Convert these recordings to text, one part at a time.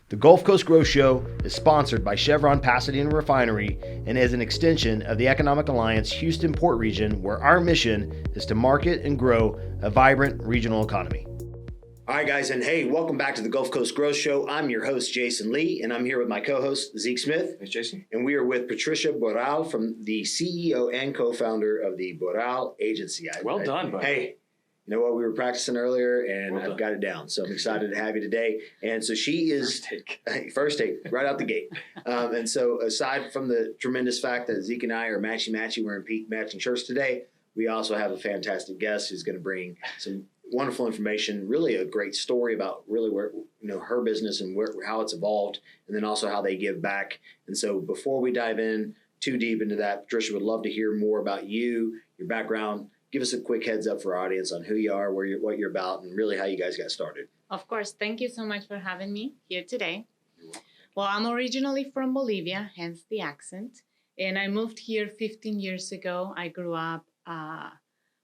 The Gulf Coast Growth Show is sponsored by Chevron Pasadena Refinery and is an extension of the Economic Alliance Houston Port Region, where our mission is to market and grow a vibrant regional economy. All right, guys, and hey, welcome back to the Gulf Coast Growth Show. I'm your host, Jason Lee, and I'm here with my co-host, Zeke Smith. Thanks, Jason. And we are with Patricia Boral, from the CEO and co-founder of the Boral Agency. Well done, buddy. Hey, you know what? We were practicing earlier, and I've got it down. So I'm excited to have you today. And so she is first take right out the gate. And so aside from the tremendous fact that Zeke and I are matchy wearing matching shirts today, we also have a fantastic guest who's going to bring some wonderful information, really a great story about really where, her business and how it's evolved, and then also how they give back. And so before we dive in too deep into that, Patricia, would love to hear more about you, your background. Give us a quick heads up for our audience on who you are, what you're about, and really how you guys got started. Of course. Thank you so much for having me here today. Well, I'm originally from Bolivia, hence the accent. And I moved here 15 years ago. I grew up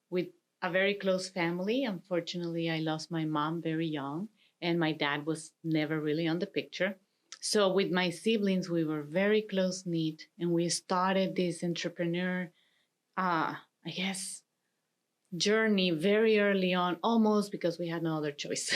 with a very close family. Unfortunately, I lost my mom very young, and my dad was never really on the picture. So with my siblings, we were very close-knit, and we started this entrepreneur, journey very early on, almost because we had no other choice.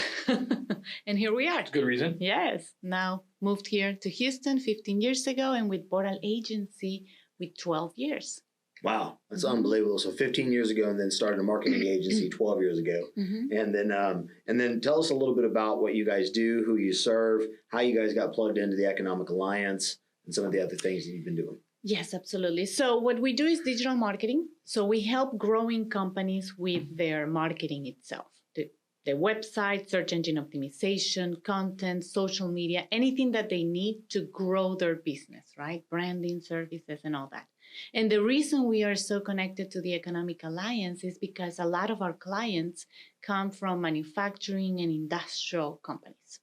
And here we are. That's a good reason. Yes. Now moved here to Houston 15 years ago, and with Boral Agency with 12 years. Wow, that's unbelievable. So 15 years ago, and then started a marketing agency 12 years ago. And then tell us a little bit about what you guys do, who you serve, how you guys got plugged into the Economic Alliance, and some of the other things that you've been doing. Yes, absolutely. So what we do is digital marketing. So we help growing companies with their marketing itself. The website, search engine optimization, content, social media, anything that they need to grow their business, right? Branding, services, and all that. And the reason we are so connected to the Economic Alliance is because a lot of our clients come from manufacturing and industrial companies,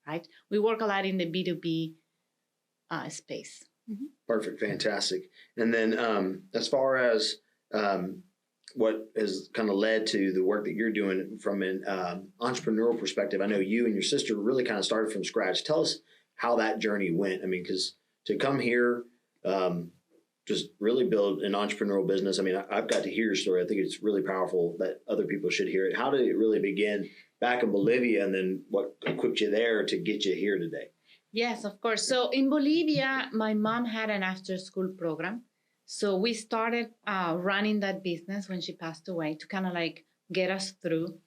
right? We work a lot in the B2B space. Perfect. Fantastic. And then as far as what has kind of led to the work that you're doing from an entrepreneurial perspective, I know you and your sister really kind of started from scratch. Tell us how that journey went. I mean, because to come here, just really build an entrepreneurial business. I mean, I've got to hear your story. I think it's really powerful that other people should hear it. How did it really begin back in Bolivia, and then what equipped you there to get you here today? Yes, of course. So in Bolivia, my mom had an after-school program. So we started running that business when she passed away to kind of like get us through.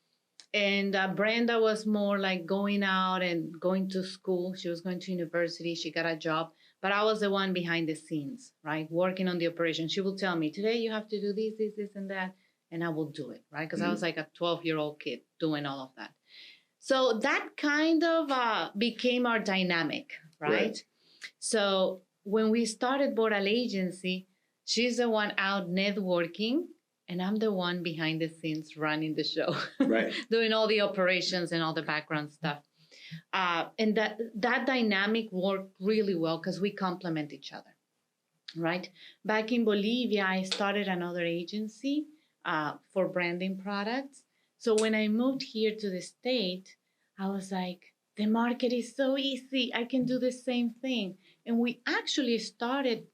And Brenda was more like going out and going to school. She was going to university. She got a job. But I was the one behind the scenes, right? Working on the operation. She will tell me, today you have to do this, and that. And I will do it, right? Because I was like a 12-year-old kid doing all of that. So that kind of became our dynamic, right? So when we started Boral Agency, she's the one out networking, and I'm the one behind the scenes running the show, right? Doing all the operations and all the background stuff. And that dynamic worked really well because we complement each other, right? Back in Bolivia, I started another agency for branding products. So when I moved here to the state, I was like, the market is so easy. I can do the same thing. And we actually started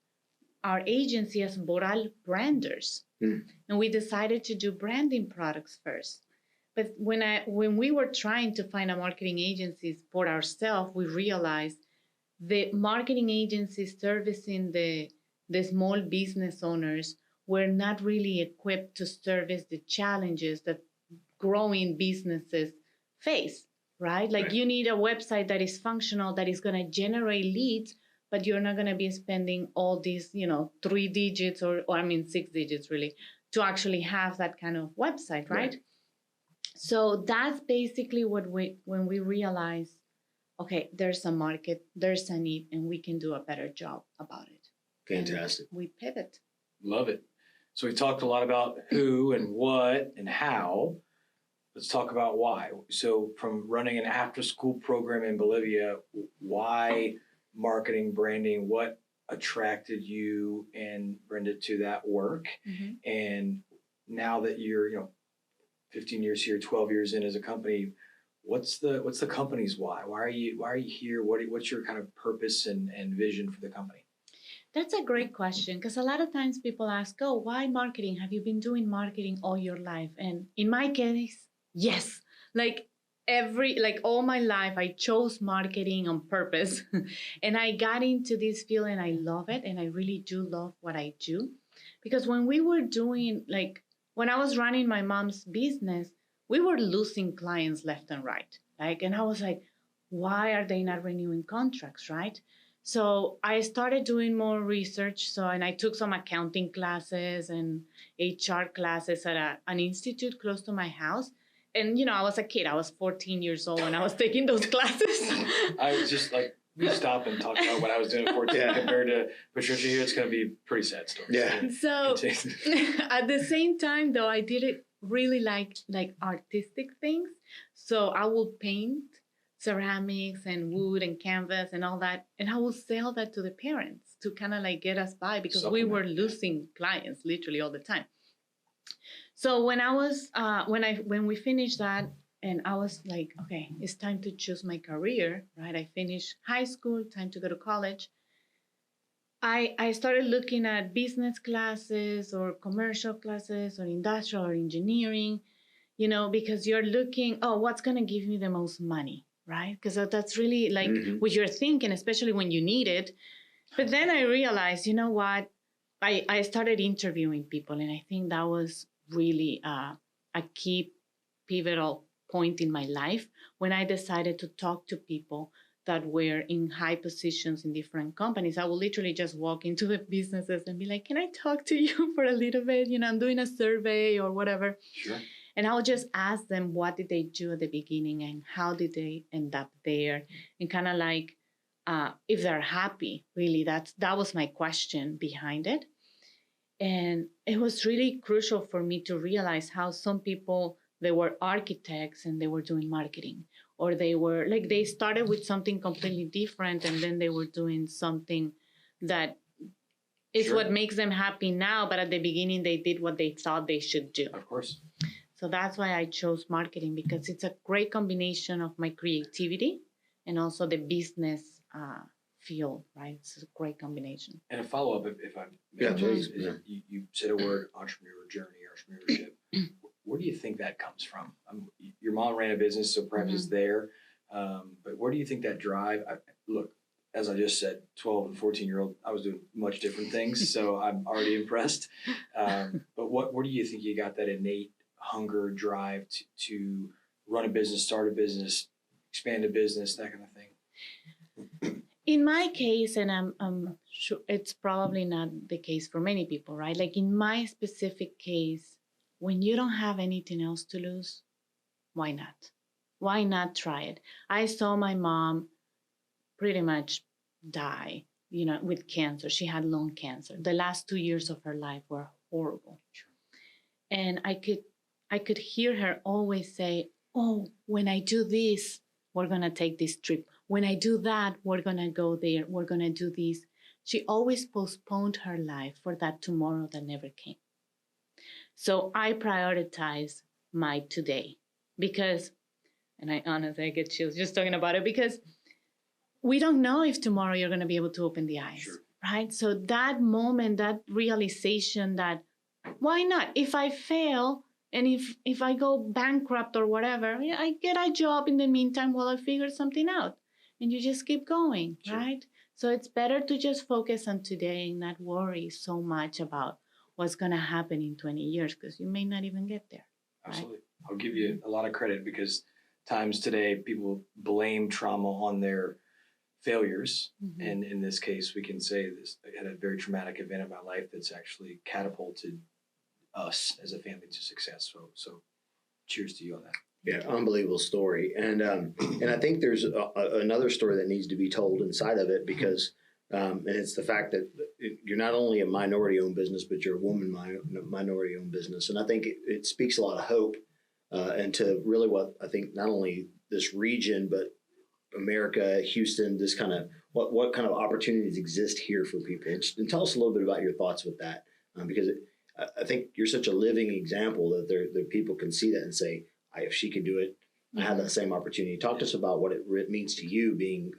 our agency as Boral Branders. And we decided to do branding products first. But when we were trying to find a marketing agency for ourselves, we realized the marketing agencies servicing the small business owners were not really equipped to service the challenges that growing businesses face, right? Like you need a website that is functional, that is going to generate leads, but you're not going to be spending all these, 3 digits or 6 digits really to actually have that kind of website, right? So that's basically when we realized, okay, there's a market, there's a need, and we can do a better job about it. Fantastic. And we pivot. Love it. So we talked a lot about who and what and how. Let's talk about why. So from running an after-school program in Bolivia, why marketing, branding, what attracted you and Brenda to that work? And now that you're, 15 years here, 12 years in as a company, what's the company's why? Why are you here? What's your kind of purpose and vision for the company? That's a great question because a lot of times people ask, oh, why marketing? Have you been doing marketing all your life? And in my case, yes. Like all my life, I chose marketing on purpose. And I got into this field and I love it. And I really do love what I do. Because when we were doing, when I was running my mom's business, we were losing clients left and right. And I was like, why are they not renewing contracts, right? So I started doing more research. And I took some accounting classes and HR classes at an institute close to my house. And, I was a kid. I was 14 years old when I was taking those classes. I was just like, we stop and talk about what I was doing at 14 compared to Patricia here. It's going to be a pretty sad story. Yeah. So at the same time, though, I didn't really like artistic things. So I will paint ceramics and wood and canvas and all that. And I will sell that to the parents to kind of get us by because we were losing clients literally all the time. So when I was, when we finished that, and I was like, okay, it's time to choose my career, right? I finished high school, time to go to college. I started looking at business classes or commercial classes or industrial or engineering, because you're looking, oh, what's going to give me the most money, right? Because that's really what you're thinking, especially when you need it. But then I realized, you know what? I started interviewing people, and I think that was really a key pivotal point in my life when I decided to talk to people that were in high positions in different companies. I will literally just walk into the businesses and be like, can I talk to you for a little bit? I'm doing a survey or whatever. Sure. And I'll just ask them, what did they do at the beginning and how did they end up there? And kind of if they're happy, really, that was my question behind it. And it was really crucial for me to realize how some people, they were architects and they were doing marketing, or they were they started with something completely different and then they were doing something that is what makes them happy now. But at the beginning, they did what they thought they should do. Of course. So that's why I chose marketing, because it's a great combination of my creativity and also the business field, right? It's a great combination. And a follow-up, if I may, please. You said a word, entrepreneurship. Where do you think that comes from? Your mom ran a business, so perhaps it's there. But where do you think that drive? Look, as I just said, 12 and 14-year-old, I was doing much different things, so I'm already impressed. But where do you think you got that innate hunger, drive to run a business, start a business, expand a business, that kind of thing? In my case, and I'm sure it's probably not the case for many people, right? In my specific case, when you don't have anything else to lose, why not? Why not try it? I saw my mom pretty much die, with cancer. She had lung cancer. The last 2 years of her life were horrible. And I could hear her always say, oh, when I do this, we're going to take this trip. When I do that, we're going to go there. We're going to do this. She always postponed her life for that tomorrow that never came. So I prioritize my today because, and I honestly get chills just talking about it, because we don't know if tomorrow you're going to be able to open the eyes, right? So that moment, that realization that why not? If I fail, and if I go bankrupt or whatever, I get a job in the meantime while I figure something out. And you just keep going, right? So it's better to just focus on today and not worry so much about what's going to happen in 20 years, because you may not even get there. Absolutely. Right? I'll give you a lot of credit, because times today people blame trauma on their failures. And in this case, we can say this, I had a very traumatic event in my life that's actually catapulted us as a family to success. So cheers to you on that. Yeah, unbelievable story. And I think there's another story that needs to be told inside of it, because and it's the fact that you're not only a minority-owned business, but you're a woman minority-owned business. And I think it speaks a lot of hope and to really what I think not only this region, but America, Houston, this kind of what kind of opportunities exist here for people. And tell us a little bit about your thoughts with that, because I think you're such a living example that there people can see that and say, if she can do it, I had that same opportunity. Talk to us about what it means to you being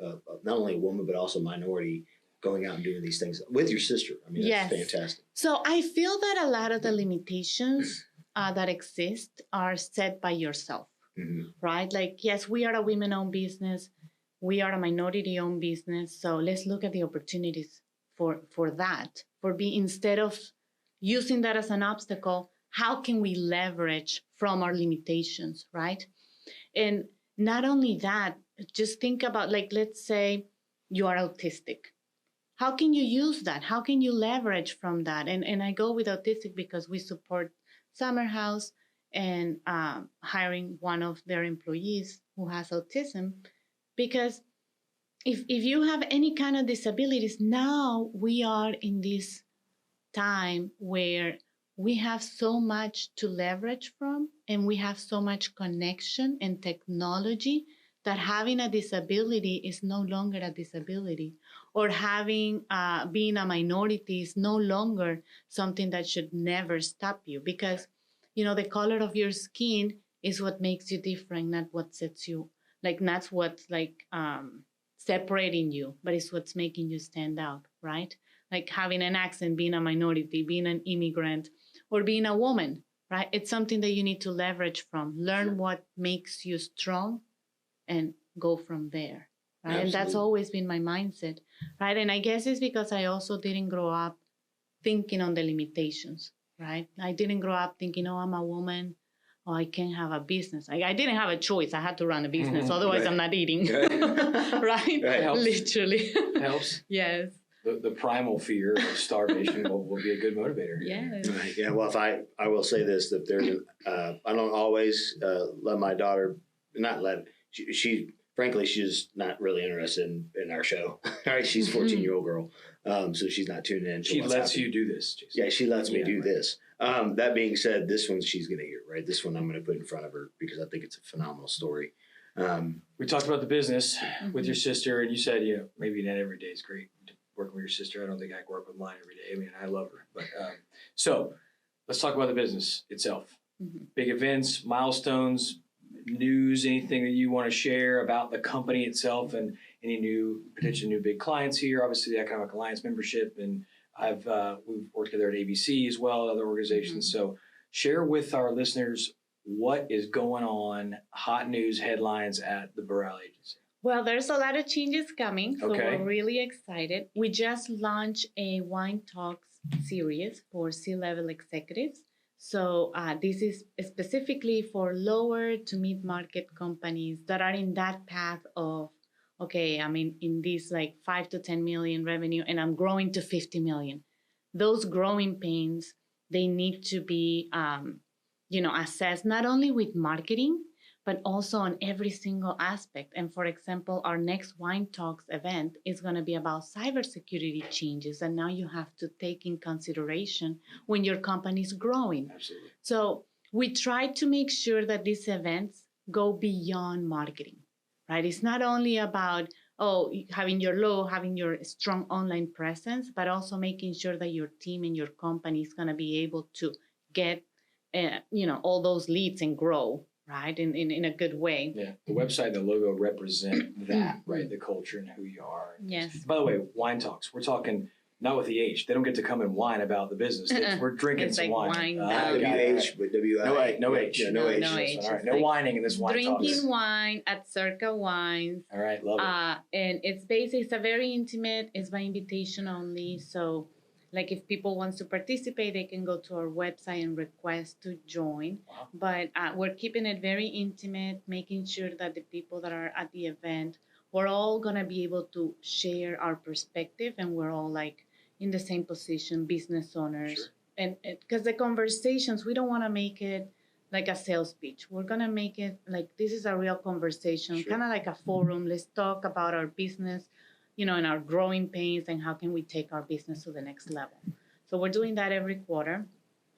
not only a woman, but also minority, going out and doing these things with your sister. I mean, that's fantastic. So I feel that a lot of the limitations that exist are set by yourself, right? Like, yes, we are a women-owned business. We are a minority-owned business. So let's look at the opportunities for that, instead of using that as an obstacle, how can we leverage from our limitations, right? And not only that, just think about, like, let's say you are autistic. How can you use that? How can you leverage from that? And I go with autistic because we support Summer House and hiring one of their employees who has autism. Because if you have any kind of disabilities, now we are in this time where we have so much to leverage from, and we have so much connection and technology that having a disability is no longer a disability, or having being a minority is no longer something that should never stop you, because the color of your skin is what makes you different, not what sets you, like, not what's like separating you, but it's what's making you stand out, right? Like having an accent, being a minority, being an immigrant, or being a woman, right? It's something that you need to leverage from, learn what makes you strong, and go from there, right? Absolutely. And that's always been my mindset, right? And I guess it's because I also didn't grow up thinking on the limitations, right? I didn't grow up thinking, oh, I'm a woman, oh, I can't have a business. I didn't have a choice. I had to run a business. Otherwise, Right. I'm not eating, Right. right? Helps. Literally. Helps. Yes. The primal fear of starvation will be a good motivator. Yes. Right. Yeah. Well, if I will say this, that there's I don't always let my daughter, she frankly, she's not really interested in our show. All right. She's a 14-year-old girl. So she's not tuning in. She lets you do this, Jason. Yeah, she lets me do this. That being said, this one she's going to hear, right? This one I'm going to put in front of her because I think it's a phenomenal story. We talked about the business with your sister, and you said, maybe not every day is great working with your sister. I don't think I can work with mine every day. I mean, I love her. But so let's talk about the business itself. Big events, milestones, news, anything that you want to share about the company itself, and any potential new big clients here. Obviously, the Economic Alliance membership, and we've worked together at ABC as well, other organizations. So share with our listeners what is going on, hot news headlines at the Boral Agency. Well, there's a lot of changes coming, so Okay. we're really excited. We just launched a Wine Talks series for C-level executives. So this is specifically for lower to mid-market companies that are in that path of, okay, I'm in this like 5 to 10 million revenue, and I'm growing to 50 million. Those growing pains, they need to be, assessed not only with marketing, but also on every single aspect. And for example, our next Wine Talks event is going to be about cybersecurity changes, and now you have to take in consideration when your company is growing. Absolutely. So we try to make sure that these events go beyond marketing, right? It's not only about, having your logo, having your strong online presence, but also making sure that your team and your company is going to be able to get, all those leads and grow, right? In a good way. Yeah. The website and the logo represent that, right? The culture and who you are. Yes. By the way, Wine Talks, we're talking not with the H. They don't get to come and whine about the business. We're drinking It's some like wine. wine. WH, but WI. No H. Yeah, no H. No H. All right. It's No like whining in this Wine Talks. Drinking wine at Circa Wines. All right. Love it. And it's a very intimate, it's by invitation only. So like if people want to participate, they can go to our website and request to join. Wow. But we're keeping it very intimate, making sure that the people that are at the event, we're all going to be able to share our perspective, and we're all like in the same position, business owners. Sure. And because the conversations, we don't want to make it like a sales pitch. We're going to make it like this is a real conversation, Sure. kind of like a forum. Let's talk about our business, and our growing pains, and how can we take our business to the next level. So we're doing that every quarter.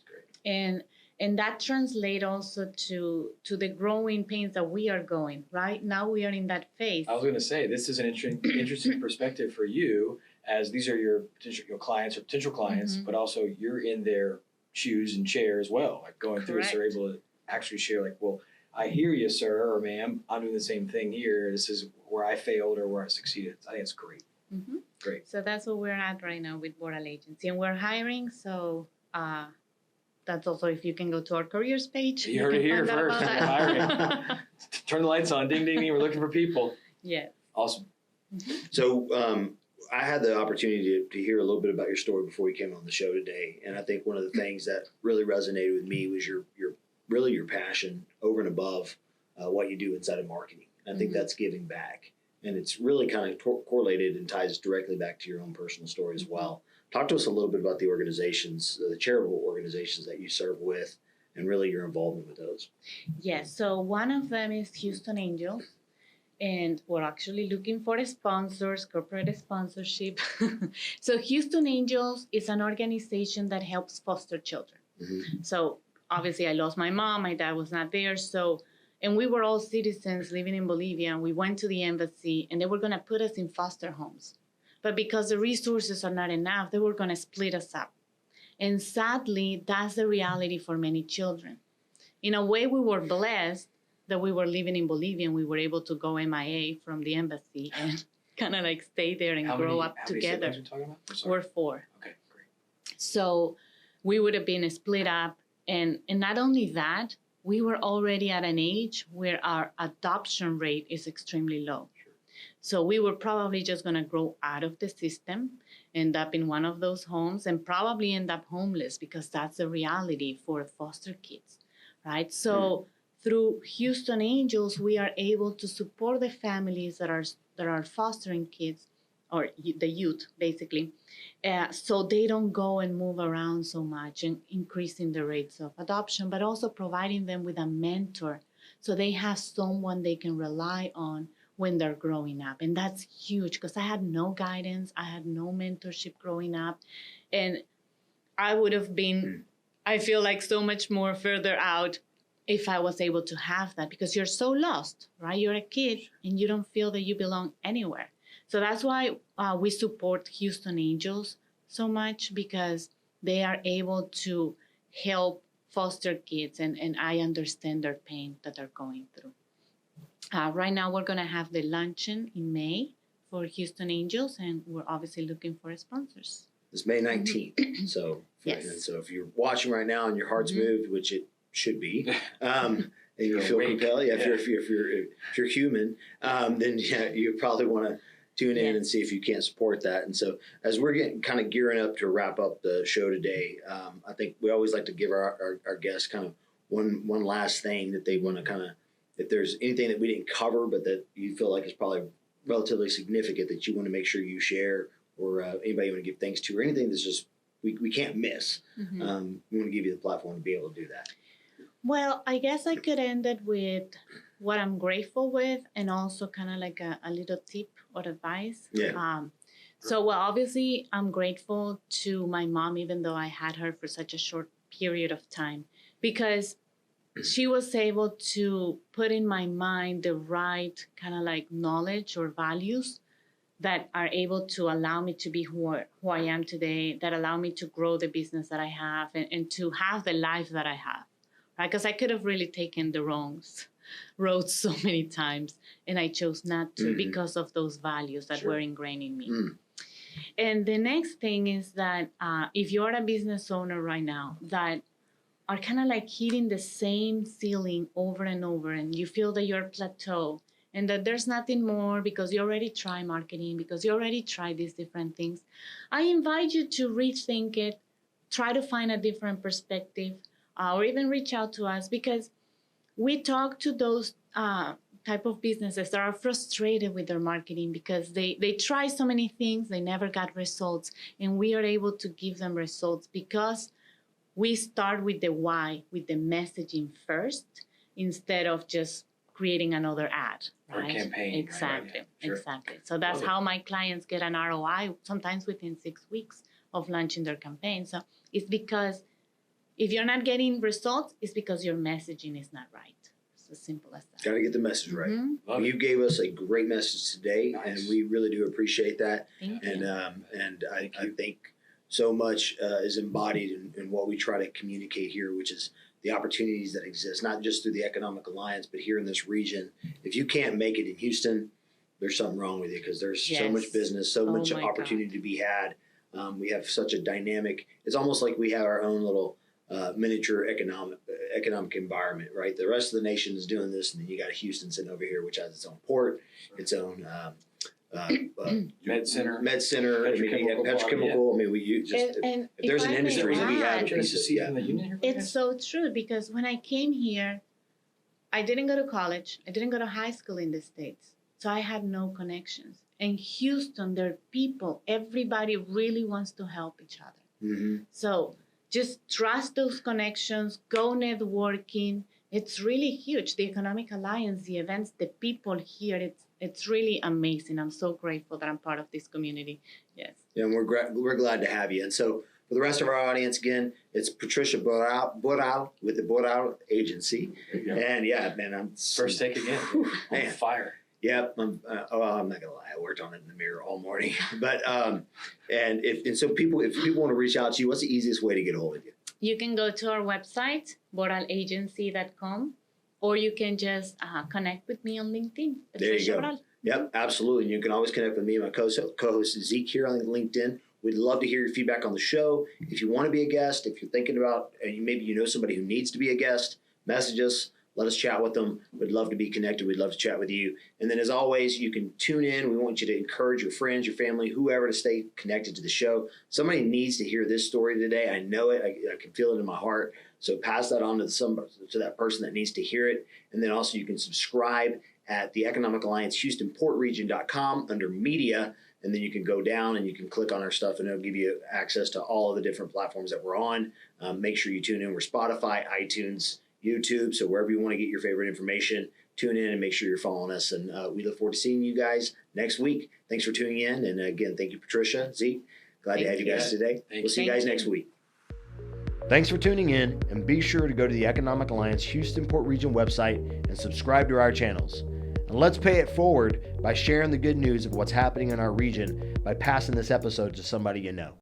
Great. And that translates also to the growing pains that we are going, right? Now we are in that phase. I was going to say, this is an interesting perspective for you, as these are your clients or potential clients, but also you're in their shoes and chair as well, like going through it. So they're able to actually share like, well, I hear you, sir or ma'am. I'm doing the same thing here. This is where I failed or where I succeeded. I think it's great. Mm-hmm. Great. So that's where we're at right now with Boral Agency, and we're hiring. So that's also, if you can go to our careers page. You heard it here find out first. about We're that. hiring. Turn the lights on. Ding, ding, ding. We're looking for people. Yes. Awesome. So I had the opportunity to hear a little bit about your story before you came on the show today, and I think one of the things that really resonated with me was your passion over and above what you do inside of marketing. I think that's giving back, and it's really kind of correlated and ties directly back to your own personal story as well. Talk to us a little bit about the organizations, the charitable organizations that you serve with, and really your involvement with those. Yes. So one of them is Houston Angels. And we're actually looking for sponsors, corporate sponsorship. So Houston Angels is an organization that helps foster children. Mm-hmm. So obviously I lost my mom, my dad was not there. So, and we were all citizens living in Bolivia, and we went to the embassy and they were gonna put us in foster homes. But because the resources are not enough, they were gonna split us up. And sadly, that's the reality for many children. In a way, we were blessed that we were living in Bolivia and we were able to go MIA from the embassy and kind of like stay there and grow up together. How many siblings are you talking about? We're 4. Okay, great. So we would have been split up. And not only that, we were already at an age where our adoption rate is extremely low. Sure. So we were probably just going to grow out of the system, end up in one of those homes, and probably end up homeless, because that's the reality for foster kids, right? So through Houston Angels, we are able to support the families that are fostering kids, or the youth, basically, so they don't go and move around so much, and increasing the rates of adoption, but also providing them with a mentor so they have someone they can rely on when they're growing up. And that's huge, because I had no guidance, I had no mentorship growing up, and I would have been, I feel like, so much more further out if I was able to have that, because you're so lost, right? You're a kid and you don't feel that you belong anywhere. So that's why we support Houston Angels so much, because they are able to help foster kids, and I understand their pain that they're going through. Right now, we're going to have the luncheon in May for Houston Angels, and we're obviously looking for sponsors. It's May 19th. So, Yes. And so if you're watching right now and your heart's moved, which it should be, and you feel compelled, if you're human, then you probably want to tune in and see if you can't support that. And so as we're getting kind of gearing up to wrap up the show today, I think we always like to give our guests kind of one last thing that they want to kind of, if there's anything that we didn't cover but that you feel like is probably relatively significant that you want to make sure you share, or anybody you want to give thanks to, or anything that's just we can't miss. We want to give you the platform to be able to do that. Well, I guess I could end it with what I'm grateful with, and also kind of like a little tip or advice. Yeah. So, well, obviously, I'm grateful to my mom, even though I had her for such a short period of time, because she was able to put in my mind the right kind of like knowledge or values that are able to allow me to be who I am today, that allow me to grow the business that I have, and to have the life that I have. Right? Because I could have really taken the wrong road so many times, and I chose not to because of those values that were ingrained in me. And the next thing is that if you're a business owner right now that are kind of like hitting the same ceiling over and over, and you feel that you're plateau and that there's nothing more because you already tried marketing, because you already tried these different things, I invite you to rethink it, try to find a different perspective, or even reach out to us, because we talk to those type of businesses that are frustrated with their marketing because they try so many things, they never got results, and we are able to give them results because we start with the why, with the messaging first, instead of just creating another ad, Or right? campaign. Exactly, Right? Yeah, sure. exactly. So that's how my clients get an ROI, sometimes within 6 weeks of launching their campaign. So it's because if you're not getting results, it's because your messaging is not right. It's as simple as that. Got to get the message right. Love You it. gave us a great message today, Nice. and we really do appreciate that. Thank And you. I think so much is embodied in what we try to communicate here, which is the opportunities that exist, not just through the Economic Alliance, but here in this region. If you can't make it in Houston, there's something wrong with you because there's so Yes. much business, so Oh much my opportunity to be had. We have such a dynamic. It's almost like we have our own little miniature economic environment, right? The rest of the nation is doing this, and then you got Houston sitting over here, which has its own port, its own Med center. petrochemical. I mean, we use just And if there's an I may industry, we have a add, piece of yeah. it's so true because when I came here, I didn't go to college. I didn't go to high school in the States. So I had no connections. In Houston, there are people, everybody really wants to help each other. Mm-hmm. So just trust those connections, go networking. It's really huge. The Economic Alliance, the events, the people here, it's really amazing. I'm so grateful that I'm part of this community. Yes. Yeah, and we're glad to have you. And so for the rest of our audience, again, it's Patricia Boral with the Boral Agency. And yeah, man, I'm First take again. Man. On fire. Yeah, I'm not gonna lie. I worked on it in the mirror all morning. But so if people want to reach out to you, what's the easiest way to get a hold of you? You can go to our website, boralagency.com, or you can just connect with me on LinkedIn. There you Patricia go. Boral. Yep, absolutely. And you can always connect with me and my co-host Zeke here on LinkedIn. We'd love to hear your feedback on the show. If you want to be a guest, if you're thinking about, maybe you know somebody who needs to be a guest, message us. Let us chat with them. We'd love to be connected. We'd love to chat with you. And then as always, you can tune in. We want you to encourage your friends, your family, whoever to stay connected to the show. Somebody needs to hear this story today. I know it. I can feel it in my heart. So pass that on to that person that needs to hear it. And then also you can subscribe at the Economic Alliance HoustonPortRegion.com under media. And then you can go down and you can click on our stuff and it'll give you access to all of the different platforms that we're on. Make sure you tune in. We're Spotify, iTunes, YouTube. So wherever you want to get your favorite information, tune in and make sure you're following us. And we look forward to seeing you guys next week. Thanks for tuning in. And again, thank you, Patricia, Zeke. Glad to have you guys today. We'll see you guys next week. Thanks for tuning in, and be sure to go to the Economic Alliance Houston Port Region website and subscribe to our channels. And let's pay it forward by sharing the good news of what's happening in our region by passing this episode to somebody you know.